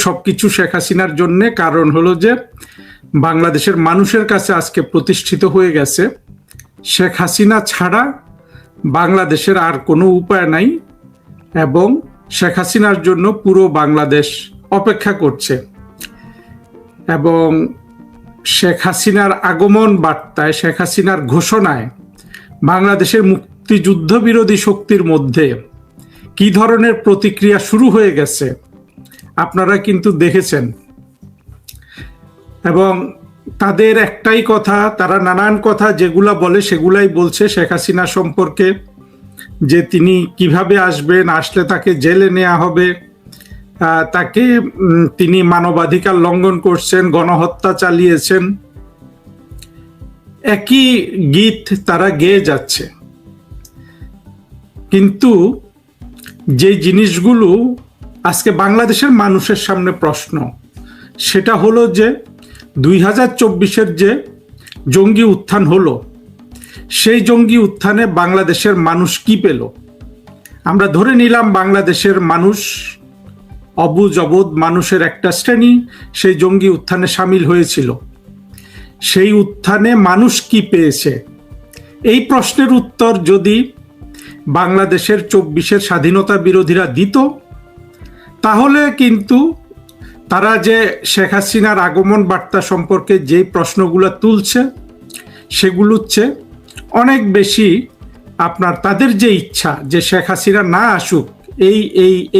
সবকিছু শেখ হাসিনার জন্য। কারণ হলো যে বাংলাদেশের মানুষের কাছে আজকে প্রতিষ্ঠিত হয়ে গেছে শেখ হাসিনা ছাড়া বাংলাদেশের আর কোনো উপায় নাই, এবং শেখ হাসিনার জন্য পুরো বাংলাদেশ অপেক্ষা করছে। এবং শেখ হাসিনার আগমন বার্তায়, শেখ হাসিনার ঘোষণায় বাংলাদেশের মুক্তিযুদ্ধ বিরোধী শক্তির মধ্যে কি ধরনের প্রতিক্রিয়া শুরু হয়ে গেছে আপনারা কিন্তু দেখেছেন। এবং তাদের একটাই কথা, তারা নানান কথা যেগুলা বলে সেগুলাই বলছে শেখ হাসিনা সম্পর্কে, যে তিনি কিভাবে আসবেন, আসলে তাকে জেলে নেওয়া হবে, তাকে তিনি মানবাধিকার লঙ্ঘন করছেন, গণহত্যা চালিয়েছেন। একই গীত তারা গেয়ে যাচ্ছে। কিন্তু যে জিনিসগুলো আজকে বাংলাদেশের মানুষের সামনে প্রশ্ন, সেটা হলো যে 2024-এর যে জঙ্গি উত্থান হলো, সেই জঙ্গি উত্থানে বাংলাদেশের মানুষ কি পেল? আমরা ধরে নিলাম বাংলাদেশের মানুষ, অবুঝ অবোধ মানুষের একটা শ্রেণী সেই জঙ্গি উত্থানে সামিল হয়েছিল। সেই উত্থানে মানুষ কি পেয়েছে? এই প্রশ্নের উত্তর যদি বাংলাদেশের 24-এর স্বাধীনতা বিরোধীরা দিত, তাহলে কিন্তু তারা যে শেখ হাসিনার আগমন বার্তা সম্পর্কে যে প্রশ্নগুলো তুলছে সেগুলো হচ্ছে অনেক বেশি আপনার তাদের যে ইচ্ছা যে শেখ হাসিনা না আসুক,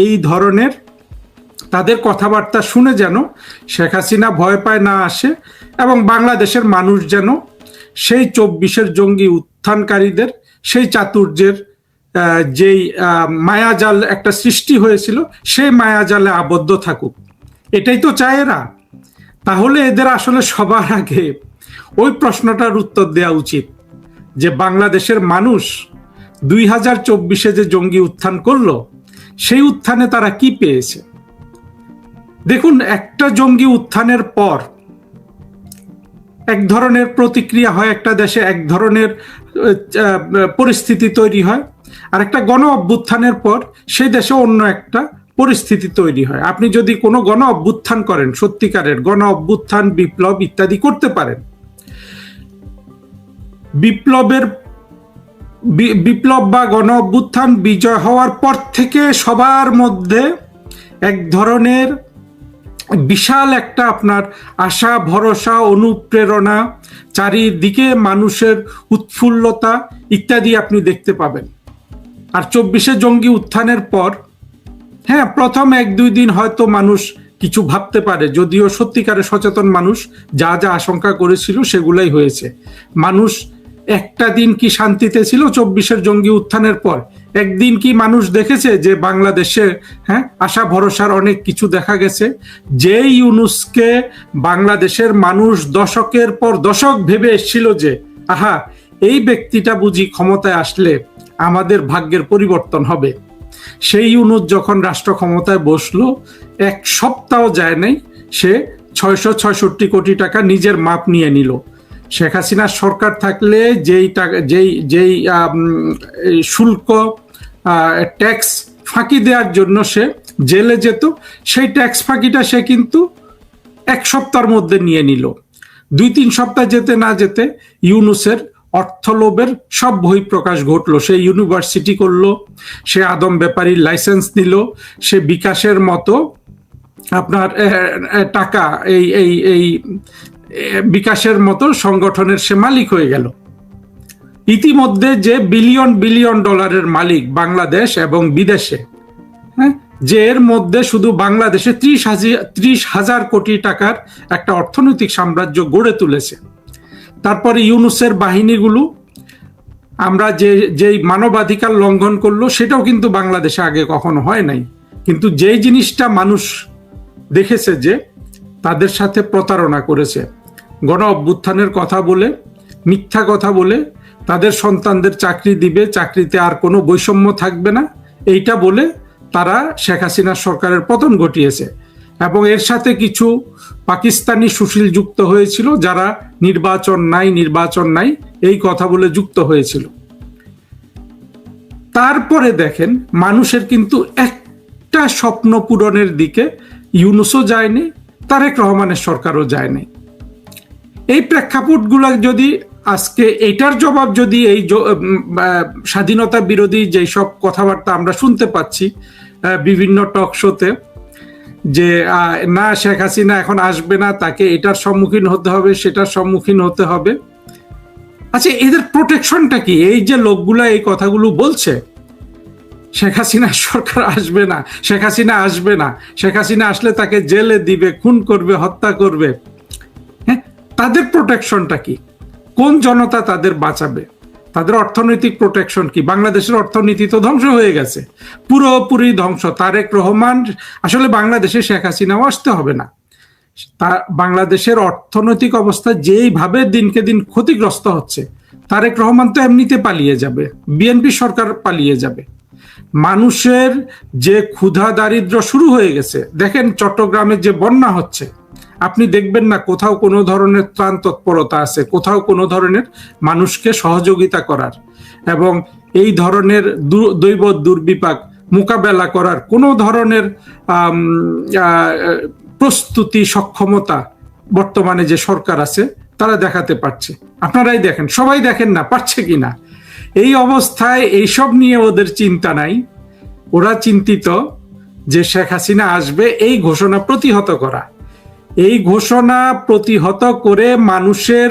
এই ধরনের তাদের কথাবার্তা শুনে যেন শেখ হাসিনা ভয় পায়, না আসে, এবং বাংলাদেশের মানুষ যেন সেই 24-এর জঙ্গি উত্থানকারীদের সেই চাতুর্যের যেই মায়াজাল একটা সৃষ্টি হয়েছিল সেই মায়াজালে আবদ্ধ থাকুক। এটাই তো চায় এরা। তাহলে এদের আসলে সবার আগে ওই প্রশ্নটার উত্তর দেওয়া উচিত যে বাংলাদেশের মানুষ 2024-এ যে জঙ্গি উত্থান করলো, সেই উত্থানে তারা কি পেয়েছে? দেখুন, একটা জঙ্গি উত্থানের পর এক ধরনের প্রতিক্রিয়া হয়, একটা দেশে এক ধরনের পরিস্থিতি তৈরি হয়, আর একটা গণ অভ্যুত্থানের পর সেই দেশে অন্য একটা পরিস্থিতি তৈরি হয়। আপনি যদি কোনো গণ অভ্যুত্থান করেন, সত্যিকারের গণ অভ্যুত্থান, বিপ্লব ইত্যাদি করতে পারেন, বিপ্লব বা গণ অভ্যুত্থান বিজয় হওয়ার পর থেকে সবার মধ্যে এক ধরনের বিশাল একটা আপনার আশা, ভরসা, অনুপ্রেরণা, চারিদিকে মানুষের উৎফুল্লতা ইত্যাদি আপনি দেখতে পাবেন। আর 24-এ জঙ্গি উত্থানের পর হ্যাঁ, প্রথম 1-2 দিন হয়তো মানুষ কিছু ভাবতে পারে, যদিও সত্যিকারের সচেতন মানুষ যা যা আশঙ্কা করেছিল সেগুলাই হয়েছে। মানুষ একটা দিন কি শান্তিতে ছিল 24-এর জঙ্গি উত্থানের পর? একদিন কি মানুষ দেখেছে যে বাংলাদেশে আশা ভরসার অনেক কিছু দেখা গেছে? যে ইউনূসকে বাংলাদেশের মানুষ দশকের পর দশক ভেবে এসেছিল যে আহা, এই ব্যক্তিটা বুঝি ক্ষমতায় আসলে আমাদের ভাগ্যের পরিবর্তন হবে, সেই ইউনূস যখন রাষ্ট্র ক্ষমতায় বসলো, এক সপ্তাহ যায় নাই সে 666 কোটি টাকা নিজের মাপ নিয়ে নিল। শেখ হাসিনার সরকার থাকলে যেই শুল্ক, ট্যাক্স ফাঁকি দেওয়ার জন্য সে জেলে যেত, সেই ট্যাক্স ফাঁকিটা সে কিন্তু এক সপ্তাহের মধ্যে নিয়ে নিল। 2-3 সপ্তাহ যেতে না যেতে ইউনূসের অর্থলোভের সব বহিঃপ্রকাশ ঘটলো। সে ইউনিভার্সিটি করলো, সে আদম ব্যাপারীর লাইসেন্স নিল, সে বিকাশের মতো আপনার টাকা, এই বিকাশের মতো সংগঠনের সে মালিক হয়ে গেল। ইতিমধ্যে যে বিলিয়ন বিলিয়ন ডলারের মালিক বাংলাদেশ এবং বিদেশে, যে এর মধ্যে শুধু বাংলাদেশে 30,000 কোটি টাকার একটা অর্থনৈতিক সাম্রাজ্য গড়ে তুলেছে। তারপরে ইউনূসের বাহিনীগুলো আমরা যেই মানবাধিকার লঙ্ঘন করলো সেটাও কিন্তু বাংলাদেশে আগে কখনো হয় নাই। কিন্তু যেই জিনিসটা মানুষ দেখেছে যে তাদের সাথে প্রতারণা করেছে, গণ অভ্যুত্থানের কথা বলে, মিথ্যা কথা বলে তাদের সন্তানদের চাকরি দিবে, চাকরিতে আর কোনো বৈষম্য থাকবে না, এইটা বলে তারা শেখ হাসিনার সরকারের পতন ঘটিয়েছে। এবং এর সাথে কিছু পাকিস্তানি সুশীল যুক্ত হয়েছিল, যারা নির্বাচন নাই এই কথা বলে যুক্ত হয়েছিল। তারপরে দেখেন মানুষের কিন্তু একটা স্বপ্ন পূরণের দিকে ইউনূসও যায়নি, তারেক রহমানের সরকারও যায়নি। এই প্রেক্ষাপটগুলো যদি আজকে এটার জবাব যদি এই স্বাধীনতা বিরোধী যেই সব কথাবার্তা আমরা শুনতে পাচ্ছি বিভিন্ন টক শোতে, যে না শেখ হাসিনা এখন আসবে না, তাকে এটার সম্মুখীন হতে হবে, সেটার সম্মুখীন হতে হবে। আচ্ছা, এদের প্রোটেকশনটা কি? এই যে লোকগুলা এই কথাগুলো বলছে, শেখ হাসিনা সরকার আসবে না, শেখ হাসিনা আসবে না, শেখ হাসিনা আসলে তাকে জেলে দিবে, খুন করবে, হত্যা করবে, হ্যাঁ, তাদের প্রোটেকশনটা কি? কোন জনতা তাদের বাঁচাবে? তাদের অর্থনৈতিক প্রোটেকশন কি? বাংলাদেশের অর্থনীতি তো ধ্বংস হয়ে গেছে, পুরোপুরি ধ্বংস। তারেক রহমান আসলে বাংলাদেশে শেখ হাসিনাও আসতে হবে না। বাংলাদেশের অর্থনৈতিক অবস্থা যেইভাবে দিনকে দিন ক্ষতিগ্রস্ত হচ্ছে, তারেক রহমান তো এমনিতে পালিয়ে যাবে, বিএনপি সরকার পালিয়ে যাবে। মানুষের যে ক্ষুধা দারিদ্র শুরু হয়ে গেছে, দেখেন চট্টগ্রামে যে বন্যা হচ্ছে, আপনি দেখবেন না কোথাও কোনো ধরনের ত্রাণ তৎপরতা আছে, কোথাও কোনো ধরনের মানুষকে সহযোগিতা করার এবং এই ধরনের দৈব দুর্বিপাক মোকাবেলা করার কোনো ধরনের প্রস্তুতি সক্ষমতা বর্তমানে যে সরকার আছে তারা দেখাতে পারছে। আপনারাই দেখেন, সবাই দেখেন না পারছে কিনা। এই অবস্থায় এইসব নিয়ে ওদের চিন্তা নাই। ওরা চিন্তিত যে শেখ হাসিনা আসবে, এই ঘোষণা প্রতিহত করা। এই ঘোষণা প্রতিহত করে মানুষের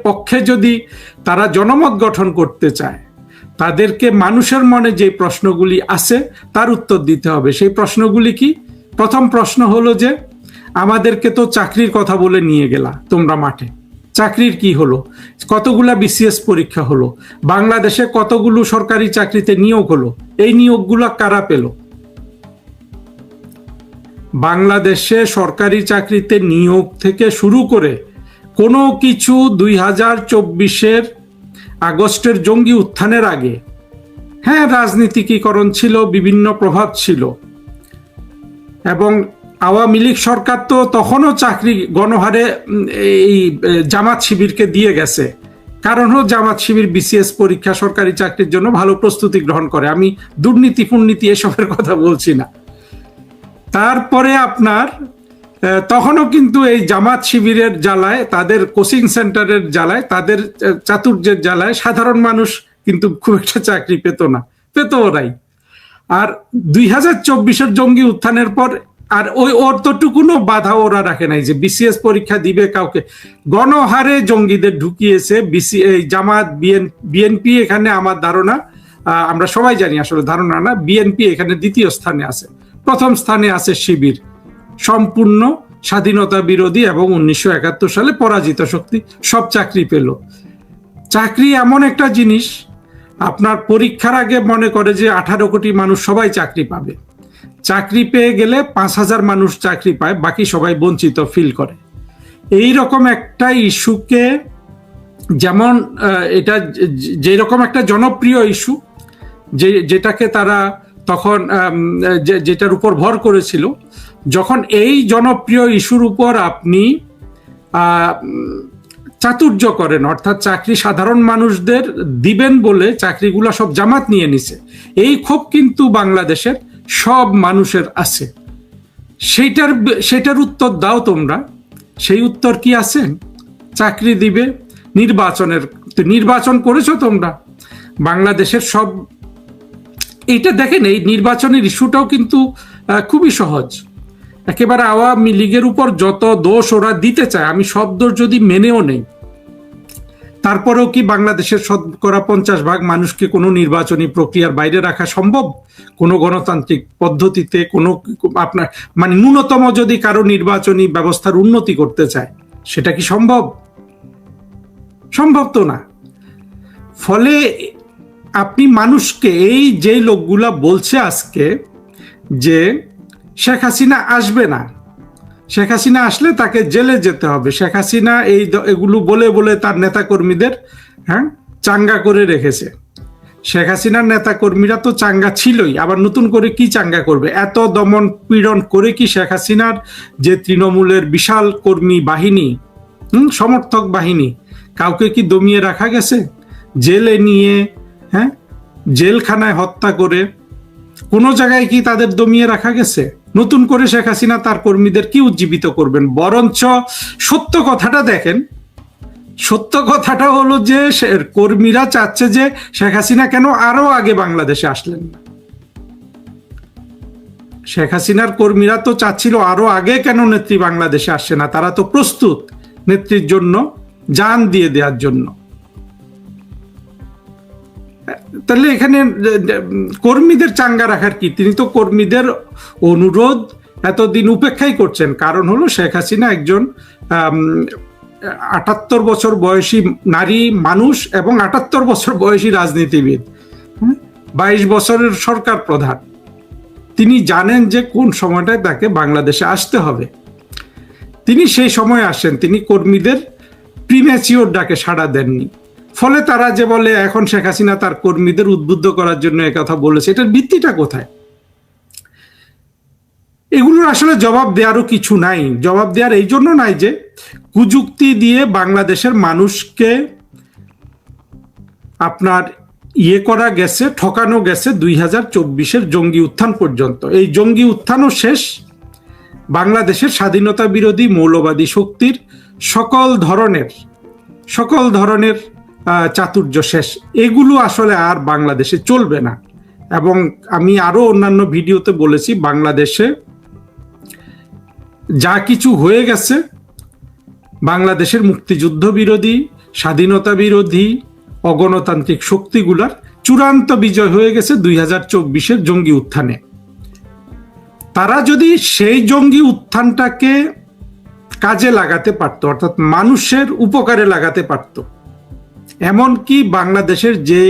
পক্ষে যদি তারা জনমত গঠন করতে চায়, তাদেরকে মানুষের মনে যে প্রশ্নগুলি আছে তার উত্তর দিতে হবে। সেই প্রশ্নগুলি কি? প্রথম প্রশ্ন হলো যে, আমাদেরকে তো চাকরির কথা বলে নিয়ে গেলা তোমরা মাঠে, চাকরির কি হলো? কতগুলা বিসিএস পরীক্ষা হলো? বাংলাদেশে কতগুলো সরকারি চাকরিতে নিয়োগ হলো? এই নিয়োগগুলো কারা পেল? বাংলাদেশে সরকারি চাকরিতে নিয়োগ থেকে শুরু করে কোনো কিছু 2024-এর আগস্টের জঙ্গি উত্থানের আগে, হ্যাঁ, রাজনীতিকীকরণ ছিল, বিভিন্ন প্রভাব ছিল, এবং আওয়ামী লীগ সরকার তো তখনও চাকরি গণহারে এই জামাত শিবিরকে দিয়ে গেছে। কারণ হলো জামাত শিবির বিসিএস পরীক্ষা, সরকারি চাকরির জন্য ভালো প্রস্তুতি গ্রহণ করে। আমি দুর্নীতি ফুর্নীতি এসবের কথা বলছি না। তারপরে আপনার তখনও কিন্তু এই জামাত শিবিরের জ্বালায়, তাদের কোচিং সেন্টারের জ্বালায়, তাদের চাতুর্যের জ্বালায় সাধারণ মানুষ কিন্তু খুব একটা চাকরি পেত না, পেত ওরাই। আর 2024-এর জঙ্গি উত্থানের পর আর ওই অতটুকুনো বাধা ওরা রাখে নাই যে বিসিএস পরীক্ষা দিবে কাউকে। গণহারে জঙ্গিদের ঢুকিয়েছে জামাত, বিএনপি। এখানে আমার ধারণা, আমরা সবাই জানি, আসলে ধারণা না, বিএনপি এখানে দ্বিতীয় স্থানে আছে। প্রথম স্থানে আছে শিবির, সম্পূর্ণ স্বাধীনতা বিরোধী এবং 1971 সালে পরাজিত শক্তি, সব চাকরি পেল। চাকরি এমন একটা জিনিস, আপনার পরীক্ষার আগে মনে করে যে 18 কোটি মানুষ সবাই চাকরি পাবে। চাকরি পেয়ে গেলে 5,000 মানুষ চাকরি পায়, বাকি সবাই বঞ্চিত ফিল করে। এই রকম একটা ইস্যুকে, যেমন এটা যেরকম একটা জনপ্রিয় ইস্যু, যেটাকে তারা তখন যেটার উপর ভর করেছিল, যখন এই জনপ্রিয় ইস্যুর উপর আপনি চাতুর্য করেন, অর্থাৎ চাকরি সাধারণ মানুষদের দিবেন বলে চাকরিগুলো সব জামাত নিয়ে নিছে, এই ক্ষোভ কিন্তু বাংলাদেশের সব মানুষের আছে। সেটার উত্তর দাও তোমরা। সেই উত্তর কি আছে? চাকরি দিবে, নির্বাচন করেছো তোমরা বাংলাদেশের সব। এইটা দেখেন, এই নির্বাচনের ইস্যুটাও কিন্তু খুবই সহজ। একেবারে আওয়ামী লীগের উপর যত দোষ ওরা দিতে চায়, আমি সব দোষ যদি মেনেও নেই, তারপরেও কি বাংলাদেশের শতকরা 50% মানুষকে কোনো নির্বাচনী প্রক্রিয়ার বাইরে রাখা সম্ভব? কোনো গণতান্ত্রিক পদ্ধতিতে কোনো আপনার মানে ন্যূনতম যদি কারো নির্বাচনী ব্যবস্থার উন্নতি করতে চায়, সেটা কি সম্ভব? সম্ভব তো না। ফলে আপনি মানুষকে, এই যে লোকগুলা বলছে আজকে যে শেখ হাসিনা আসবে না, শেখ হাসিনা আসলে তাকে জেলে যেতে হবে, শেখ হাসিনা এগুলো বলে বলে তার নেতাকর্মীদের চাঙ্গা করে রেখেছে। শেখ হাসিনার নেতাকর্মীরা তো চাঙ্গা ছিলই, আবার নতুন করে কি চাঙ্গা করবে? এত দমন পীড়ন করে কি শেখ হাসিনার যে তৃণমূলের বিশাল কর্মী বাহিনী, সমর্থক বাহিনী, কাউকে কি দমিয়ে রাখা গেছে? জেলে নিয়ে, জেলখানায় হত্যা করে, কোনো জায়গায় কি তাদের দমিয়ে রাখা গেছে? নতুন করে শেখ হাসিনা তার কর্মীদের কি উজ্জীবিত করবেন? বরঞ্চ সত্য কথাটা দেখেন, সত্য কথাটা হলো যে কর্মীরা চাচ্ছে যে শেখ হাসিনা কেন আরো আগে বাংলাদেশে আসলেন না। শেখ হাসিনার কর্মীরা তো চাচ্ছিল আরো আগে কেন নেত্রী বাংলাদেশে আসছে না, তারা তো প্রস্তুত নেত্রীর জন্য জান দিয়ে দেওয়ার জন্য। তাহলে এখানে কর্মীদের চাঙ্গা রাখার কি? তিনি তো কর্মীদের অনুরোধ এতদিন উপেক্ষাই করছেন। কারণ হলো শেখ হাসিনা একজন ৭৮ বছর বয়সী নারী মানুষ এবং ৭৮ বছর বয়সী রাজনীতিবিদ, ২২ বছরের সরকার প্রধান। তিনি জানেন যে কোন সময়টায় তাকে বাংলাদেশে আসতে হবে। তিনি সেই সময় আসেন, তিনি কর্মীদের প্রিম্যাচিওর ডাকে সাড়া দেননি। ফলে তারা যে বলে এখন শেখ হাসিনা তার কর্মীদের উদ্বুদ্ধ করার জন্য একথা বলেছে, এটার ভিত্তিটা কোথায়? এগুলোর আসলে জবাব দেওয়ারও কিছু নাই। জবাব দেওয়ার এই জন্য নাই যে কুযুক্তি দিয়ে বাংলাদেশের মানুষকে আপনার করা গেছে, ঠকানো গেছে 2024-এর জঙ্গি উত্থান পর্যন্ত। এই জঙ্গি উত্থানও শেষ, বাংলাদেশের স্বাধীনতা বিরোধী মৌলবাদী শক্তির সকল ধরনের চাতুর্য শেষ। এগুলো আসলে আর বাংলাদেশে চলবে না। এবং আমি আরো অন্যান্য ভিডিওতে বলেছি, বাংলাদেশে যা কিছু হয়ে গেছে, বাংলাদেশের মুক্তিযুদ্ধ বিরোধী, স্বাধীনতা বিরোধী, অগণতান্ত্রিক শক্তিগুলার চূড়ান্ত বিজয় হয়ে গেছে 2024-এর জঙ্গি উত্থানে। তারা যদি সেই জঙ্গি উত্থানটাকে কাজে লাগাতে পারত, অর্থাৎ মানুষের উপকারে লাগাতে পারত, এমনকি বাংলাদেশের যে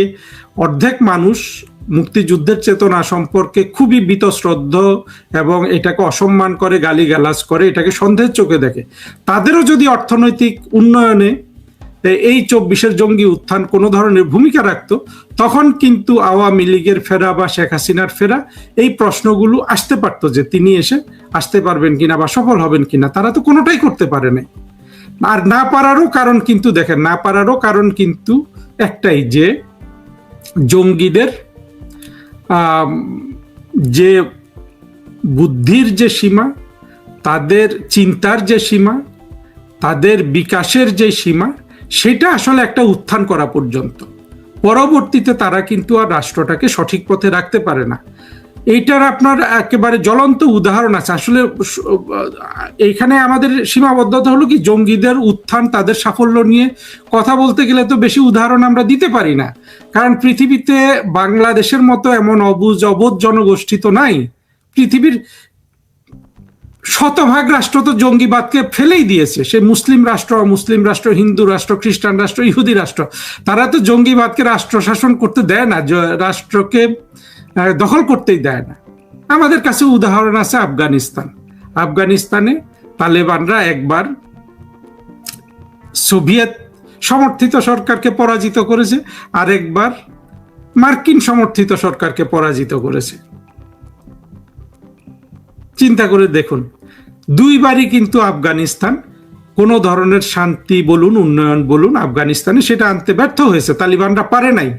অর্ধেক মানুষ মুক্তিযুদ্ধের চেতনা সম্পর্কে খুবই বীতশ্রদ্ধ এবং এটাকে অসম্মান করে, গালিগালাজ করে, এটাকে সন্দেহের চোখে দেখে, তাদেরও যদি অর্থনৈতিক উন্নয়নে এই 24-এর জঙ্গি উত্থান কোনো ধরনের ভূমিকা রাখত, তখন কিন্তু আওয়ামী লীগের ফেরা বা শেখ হাসিনার ফেরা, এই প্রশ্নগুলো আসতে পারত যে তিনি আসতে পারবেন কিনা বা সফল হবেন কিনা। তারা তো কোনোটাই করতে পারে নাই। আর না পারারও কারণ কিন্তু দেখেন, না পারারও কারণ কিন্তু একটাই, যে জঙ্গিদের যে বুদ্ধির যে সীমা, তাদের চিন্তার যে সীমা, তাদের বিকাশের যে সীমা, সেটা আসলে একটা উত্থান করা পর্যন্ত। পরবর্তীতে তারা কিন্তু আর রাষ্ট্রটাকে সঠিক পথে রাখতে পারে না। এইটার আপনার একেবারে জ্বলন্ত উদাহরণ আছে। আসলে এইখানে আমাদের সীমাবদ্ধতা হলো কি, জঙ্গিদের উত্থান, তাদের সাফল্য নিয়ে কথা বলতে গেলে তো বেশি উদাহরণ আমরা দিতে পারি না। কারণ পৃথিবীতে বাংলাদেশের মতো এমন অবোধ জনগোষ্ঠী তো নাই। পৃথিবীর শতভাগ রাষ্ট্র তো জঙ্গিবাদকে ফেলেই দিয়েছে। সে মুসলিম রাষ্ট্র, অমুসলিম রাষ্ট্র, হিন্দু রাষ্ট্র, খ্রিস্টান রাষ্ট্র, ইহুদি রাষ্ট্র, তারা তো জঙ্গিবাদকে রাষ্ট্র শাসন করতে দেয় না, রাষ্ট্রকে দখল করতেই দেয় না। আমাদের কাছে উদাহরণ আছে আফগানিস্তানে তালেবানরা একবার সোভিয়েত সমর্থিত সরকারকে পরাজিত করেছে, আর একবার মার্কিন সমর্থিত সরকারকে পরাজিত করেছে। চিন্তা করে দেখুন, দুইবারই কিন্তু আফগানিস্তান কোনো ধরনের শান্তি বলুন, উন্নয়ন বলুন, আফগানিস্তানে সেটা আনতে ব্যর্থ হয়েছে। তালিবানরা পারে নাই।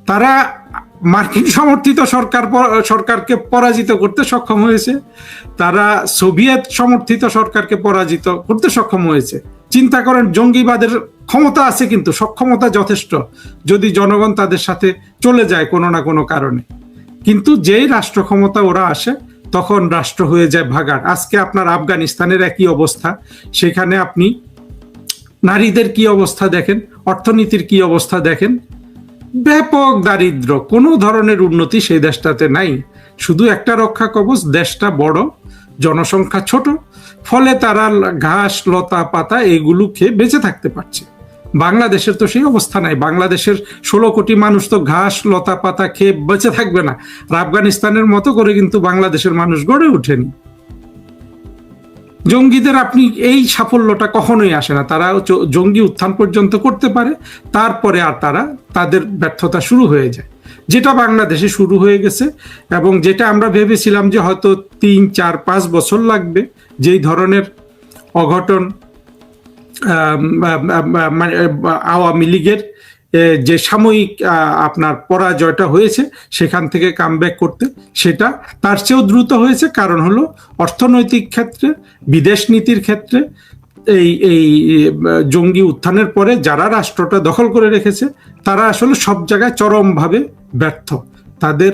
তারা মার্কিন সমর্থিত সরকারকে পরাজিত করতে সক্ষম হয়েছে, তারা সোভিয়েত সমর্থিত সরকারকে পরাজিত করতে সক্ষম হয়েছে। চিন্তা করেন, জঙ্গিবাদের ক্ষমতা আছে, কিন্তু সক্ষমতা যথেষ্ট যদি জনগণ তাদের সাথে চলে যায় কোনো না কোনো কারণে। কিন্তু যেই রাষ্ট্র ক্ষমতা ওরা আসে, তখন রাষ্ট্র হয়ে যায় ভাগাড়। আজকে আপনার আফগানিস্তানের একই অবস্থা। সেখানে আপনি নারীদের কি অবস্থা দেখেন, অর্থনীতির কি অবস্থা দেখেন। ব্যাপক দারিদ্র, কোনো ধরনের উন্নতি সেই দেশটাতে নাই। শুধু একটা রক্ষা কবচ, দেশটা বড়, জনসংখ্যা ছোট, ফলে তারা ঘাস, লতা পাতা এগুলো খেয়ে বেঁচে থাকতে পারছে। বাংলাদেশের তো সেই অবস্থা নাই। বাংলাদেশের 16 কোটি মানুষ তো ঘাস, লতা পাতা খেয়ে বেঁচে থাকবে না। আর আফগানিস্তানের মতো করে কিন্তু বাংলাদেশের মানুষ গড়ে ওঠেনি। জঙ্গিদের আপনি এই সাফল্যটা কখনোই আসে না। তারা জঙ্গি উত্থান পর্যন্ত করতে পারে, তারপরে আর তাদের ব্যর্থতা শুরু হয়ে যায়, যেটা বাংলাদেশে শুরু হয়ে গেছে। এবং যেটা আমরা ভেবেছিলাম যে হয়তো 3, 4, 5 বছর লাগবে, যেই ধরনের অঘটন আওয়ামী লীগের যে সাময়িক আপনার পরাজয়টা হয়েছে সেখান থেকে কামব্যাক করতে, সেটা তার চেয়েও দ্রুত হয়েছে। কারণ হলো অর্থনৈতিক ক্ষেত্রে, বিদেশ নীতির ক্ষেত্রে এই জঙ্গি উত্থানের পরে যারা রাষ্ট্রটা দখল করে রেখেছে তারা আসলে সব জায়গায় চরমভাবে ব্যর্থ। তাদের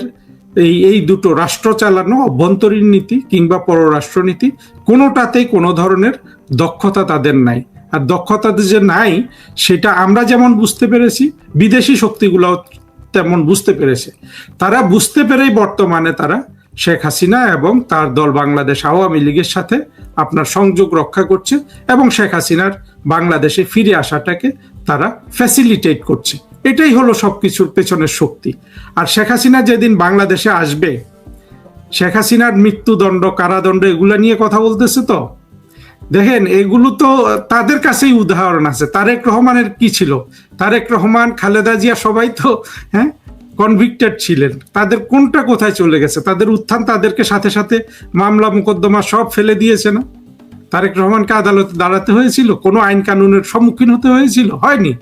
এই দুটো রাষ্ট্র চালানো, অভ্যন্তরীণ নীতি কিংবা পররাষ্ট্রনীতি, কোনোটাতেই কোনো ধরনের দক্ষতা তাদের নাই। আর দক্ষতা যে নাই সেটা আমরা যেমন বুঝতে পেরেছি, বিদেশি শক্তিগুলোও তেমন বুঝতে পেরেছে। তারা বুঝতে পেরেই বর্তমানে তারা শেখ হাসিনা এবং তার দল বাংলাদেশ আওয়ামী লীগের সাথে আপনার সংযোগ রক্ষা করছে এবং শেখ হাসিনার বাংলাদেশে ফিরে আসাটাকে তারা ফ্যাসিলিটেট করছে। এটাই হলো সবকিছুর পেছনের শক্তি। আর শেখ হাসিনা যেদিন বাংলাদেশে আসবে, শেখ হাসিনার মৃত্যুদণ্ড, কারাদণ্ড এগুলা নিয়ে কথা বলতেছে তো, দেখেন এগুলো তো তাদের কাছেই উদাহরণ আছে। তারেক রহমানের কি ছিল? তারেক রহমান, খালেদা জিয়া সবাই তো কনভিক্টেড ছিলেন। তাদের কোনটা কোথায় চলে গেছে? তাদের উত্থান তাদেরকে সাথে সাথে মামলা মোকদ্দমা সব ফেলে দিয়েছে না? তারেক রহমানকে আদালতে দাঁড়াতে হয়েছিল? কোনো আইন কানুনের সম্মুখীন হতে হয়েছিল? হয়নি।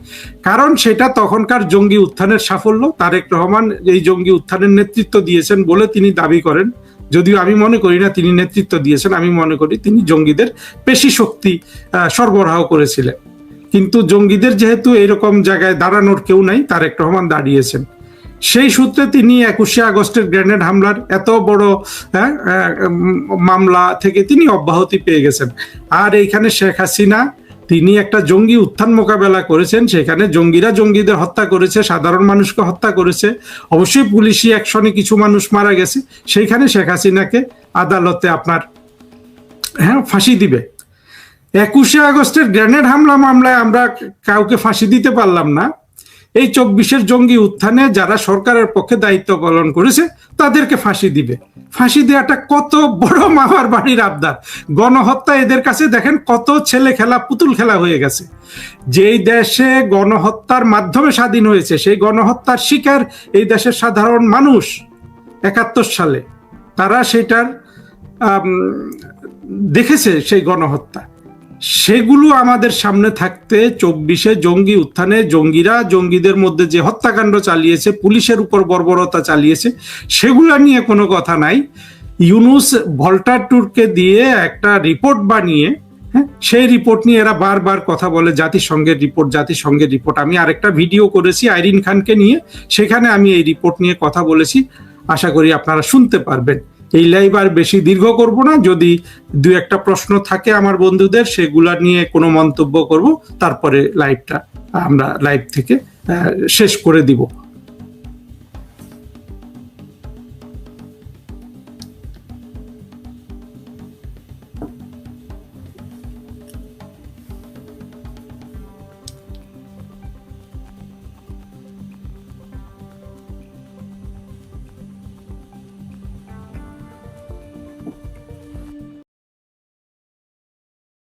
কারণ সেটা তখনকার জঙ্গি উত্থানের সাফল্য। তারেক রহমান এই জঙ্গি উত্থানের নেতৃত্ব দিয়েছেন বলে তিনি দাবি করেন, যদিও আমি মনে করি না তিনি নেতৃত্ব দিয়েছেন। আমি মনে করি তিনি জঙ্গিদের পেশি শক্তি সরবরাহ করেছিলেন। কিন্তু জঙ্গিদের যেহেতু এরকম জায়গায় দাঁড়ানোর কেউ নাই, তারেক রহমান দাঁড়িয়েছেন। সেই সূত্রে তিনি 21শে আগস্টের গ্রেনেড হামলার এত বড় মামলা থেকে তিনি অব্যাহতি পেয়ে গেছেন। আর এইখানে শেখ হাসিনা তিনি একটা জঙ্গি উত্থান মোকাবেলা করেছেন, সেখানে জঙ্গিরা জঙ্গিদের হত্যা করেছে, সাধারণ মানুষকে হত্যা করেছে, অবশ্যই পুলিশি অ্যাকশনে কিছু মানুষ মারা গেছে। সেইখানে শেখ হাসিনাকে আদালতে আপনার ফাঁসি দিবে। 21শে আগস্টের গ্রেনেড হামলা মামলায় আমরা কাউকে ফাঁসি দিতে পারলাম না। এই 24-এর জঙ্গি উত্থানে যারা সরকারের পক্ষে দায়িত্ব পালন করেছে তাদেরকে ফাঁসি দিবে। ফাঁসি দেওয়াটা কত বড় মামার বাড়ির আবদার! গণহত্যা এদের কাছে দেখেন কত ছেলে খেলা, পুতুল খেলা হয়ে গেছে। যেই দেশে গণহত্যার মাধ্যমে স্বাধীন হয়েছে, সেই গণহত্যার শিকার এই দেশের সাধারণ মানুষ 71 সালে। তারা সেটার দেখেছে সেই গণহত্যা। সেগুলো আমাদের সামনে থাকতে 24-এ জঙ্গি উত্থানে জঙ্গিরা জঙ্গিদের মধ্যে যে হত্যাকাণ্ড চালিয়েছে, পুলিশের উপর বর্বরতা চালিয়েছে, সেগুলো নিয়ে কোনো কথা নাই। ইউনুস ভল্টার ট্যুরকে দিয়ে একটা রিপোর্ট বানিয়ে, সেই রিপোর্ট নিয়ে এরা বারবার কথা বলে, জাতিসংঘের রিপোর্ট, জাতিসংঘের রিপোর্ট। আমি আরেকটা ভিডিও করেছি আইরিন খানকে নিয়ে, সেখানে আমি এই রিপোর্ট নিয়ে কথা বলেছি। আশা করি আপনারা শুনতে পারবেন। এই লাইভ আর বেশি দীর্ঘ করব না। যদি দু একটা প্রশ্ন থাকে আমার বন্ধুদের, সেগুলা নিয়ে কোনো মন্তব্য করব, তারপরে লাইভটা আমরা লাইভ থেকে শেষ করে দিব।